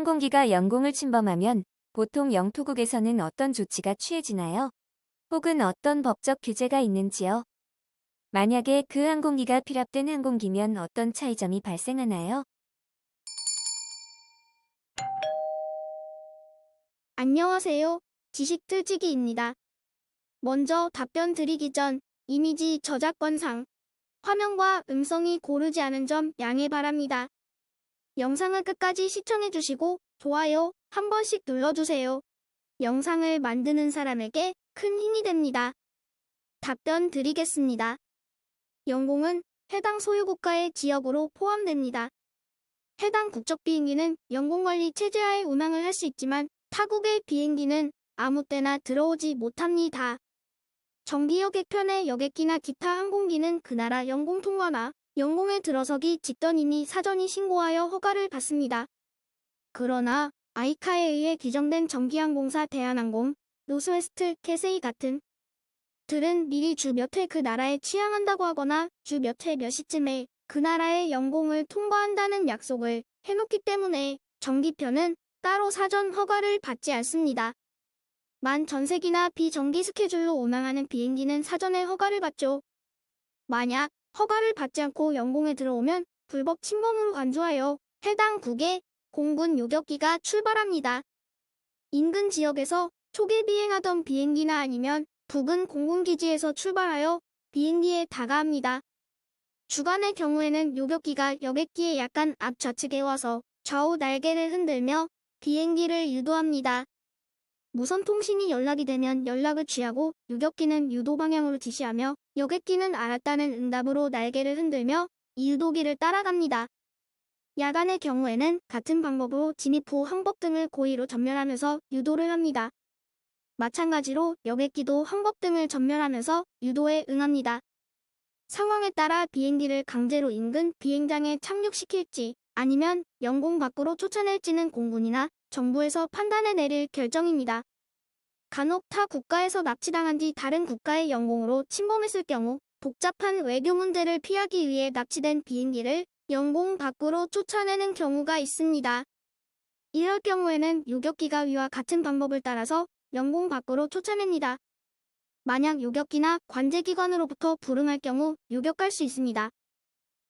항공기가 영공을 침범하면 보통 영토국에서는 어떤 조치가 취해지나요? 혹은 어떤 법적 규제가 있는지요? 만약에 그 항공기가 피랍된 항공기면 어떤 차이점이 발생하나요? 안녕하세요. 지식틀치기입니다. 먼저 답변 드리기 전 이미지 저작권상 화면과 음성이 고르지 않은 점 양해 바랍니다. 영상을 끝까지 시청해주시고 좋아요 한 번씩 눌러주세요. 영상을 만드는 사람에게 큰 힘이 됩니다. 답변 드리겠습니다. 영공은 해당 소유국가의 지역으로 포함됩니다. 해당 국적 비행기는 영공관리 체제하에 운항을 할 수 있지만 타국의 비행기는 아무 때나 들어오지 못합니다. 정기 여객편의 여객기나 기타 항공기는 그 나라 영공 통과나 영공에 들어서기 직전이니 사전이 신고하여 허가를 받습니다. 그러나 아이카에 의해 규정된 정기항공사 대한항공, 노스웨스트, 캐세이 같은 들은 미리 주 몇 회 그 나라에 취항한다고 하거나 주 몇 회 몇 시쯤에 그 나라의 영공을 통과한다는 약속을 해놓기 때문에 정기편은 따로 사전 허가를 받지 않습니다. 만 전세기나 비정기 스케줄로 운항하는 비행기는 사전에 허가를 받죠. 만약 허가를 받지 않고 영공에 들어오면 불법 침범으로 간주하여 해당 국의 공군 요격기가 출발합니다. 인근 지역에서 초기 비행하던 비행기나 아니면 부근 공군기지에서 출발하여 비행기에 다가갑니다. 주간의 경우에는 요격기가 여객기의 약간 앞좌측에 와서 좌우 날개를 흔들며 비행기를 유도합니다. 무선 통신이 연락이 되면 연락을 취하고 요격기는 유도 방향으로 지시하며 여객기는 알았다는 응답으로 날개를 흔들며 이 유도기를 따라갑니다. 야간의 경우에는 같은 방법으로 진입 후 항법등을 고의로 전멸하면서 유도를 합니다. 마찬가지로 여객기도 항법등을 전멸하면서 유도에 응합니다. 상황에 따라 비행기를 강제로 인근 비행장에 착륙시킬지 아니면 영공 밖으로 쫓아낼지는 공군이나 정부에서 판단해 내릴 결정입니다. 간혹 타 국가에서 납치당한 뒤 다른 국가의 영공으로 침범했을 경우 복잡한 외교 문제를 피하기 위해 납치된 비행기를 영공 밖으로 쫓아내는 경우가 있습니다. 이럴 경우에는 요격기가 위와 같은 방법을 따라서 영공 밖으로 쫓아냅니다. 만약 요격기나 관제기관으로부터 불응할 경우 요격할 수 있습니다.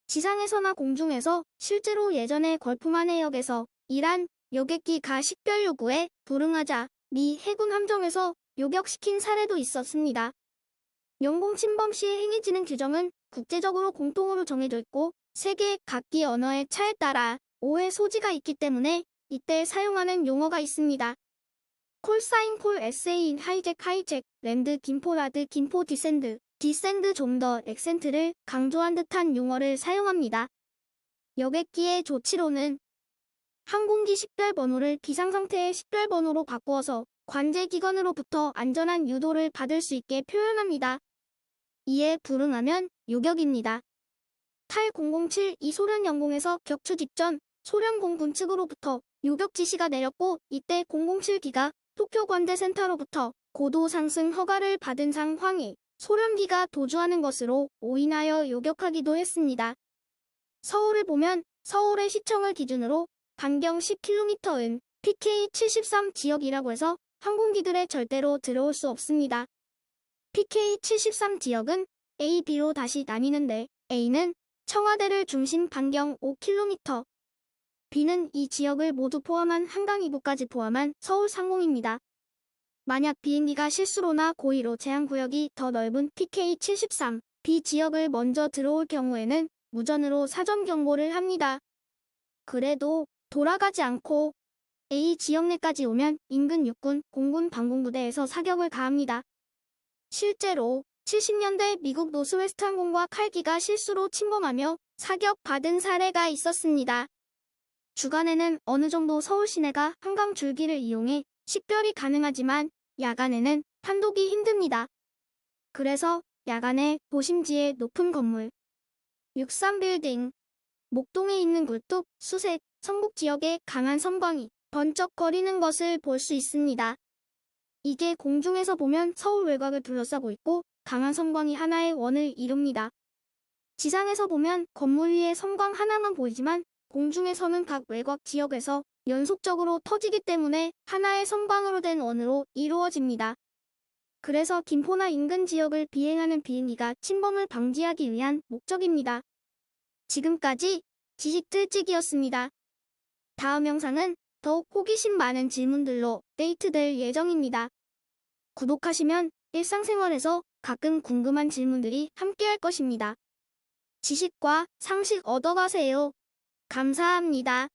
지상에서나 공중에서 실제로 예전에 걸프만 해역에서 이란 요객기 가 식별 요구에 불응하자 미 해군 함정에서 요격시킨 사례도 있었습니다. 영공 침범 시에 행해지는 규정은 국제적으로 공통으로 정해져 있고 세계 각기 언어의 차에 따라 오해 소지가 있기 때문에 이때 사용하는 용어가 있습니다. 콜사인 콜 에세이인 하이잭 랜드 김포라드 김포 디센드 좀 더 액센트를 강조한 듯한 용어를 사용합니다. 여객기의 조치로는 항공기 식별번호를 비상상태의 식별번호로 바꾸어서 관제기관으로부터 안전한 유도를 받을 수 있게 표현합니다. 이에 불응하면 요격입니다. 탈 007 이 소련 영공에서 격추 직전 소련 공군 측으로부터 요격 지시가 내렸고 이때 007기가 도쿄 관제센터로부터 고도 상승 허가를 받은 상황에 소련기가 도주하는 것으로 오인하여 요격하기도 했습니다. 서울을 보면 서울의 시청을 기준으로 반경 10km은 PK73 지역이라고 해서 항공기들에 절대로 들어올 수 없습니다. PK73 지역은 A, B로 다시 나뉘는데 A는 청와대를 중심 반경 5km, B는 이 지역을 모두 포함한 한강 이부까지 포함한 서울 상공입니다. 만약 비행기가 실수로나 고의로 제한구역이 더 넓은 PK73, B 지역을 먼저 들어올 경우에는 무전으로 사전 경보를 합니다. 그래도 돌아가지 않고 A 지역 내까지 오면 인근 육군, 공군 방공부대에서 사격을 가합니다. 실제로 70년대 미국 노스웨스트 항공과 칼기가 실수로 침범하며 사격받은 사례가 있었습니다. 주간에는 어느 정도 서울 시내가 한강 줄기를 이용해 식별이 가능하지만 야간에는 판독이 힘듭니다. 그래서 야간에 도심지의 높은 건물, 63빌딩, 목동에 있는 굴뚝, 수색, 성북 지역의 강한 섬광이 번쩍거리는 것을 볼 수 있습니다. 이게 공중에서 보면 서울 외곽을 둘러싸고 있고 강한 섬광이 하나의 원을 이룹니다. 지상에서 보면 건물 위에 섬광 하나만 보이지만 공중에서는 각 외곽 지역에서 연속적으로 터지기 때문에 하나의 섬광으로 된 원으로 이루어집니다. 그래서 김포나 인근 지역을 비행하는 비행기가 침범을 방지하기 위한 목적입니다. 지금까지 지식 뜰찍이었습니다. 다음 영상은 더욱 호기심 많은 질문들로 업데이트될 예정입니다. 구독하시면 일상생활에서 가끔 궁금한 질문들이 함께할 것입니다. 지식과 상식 얻어가세요. 감사합니다.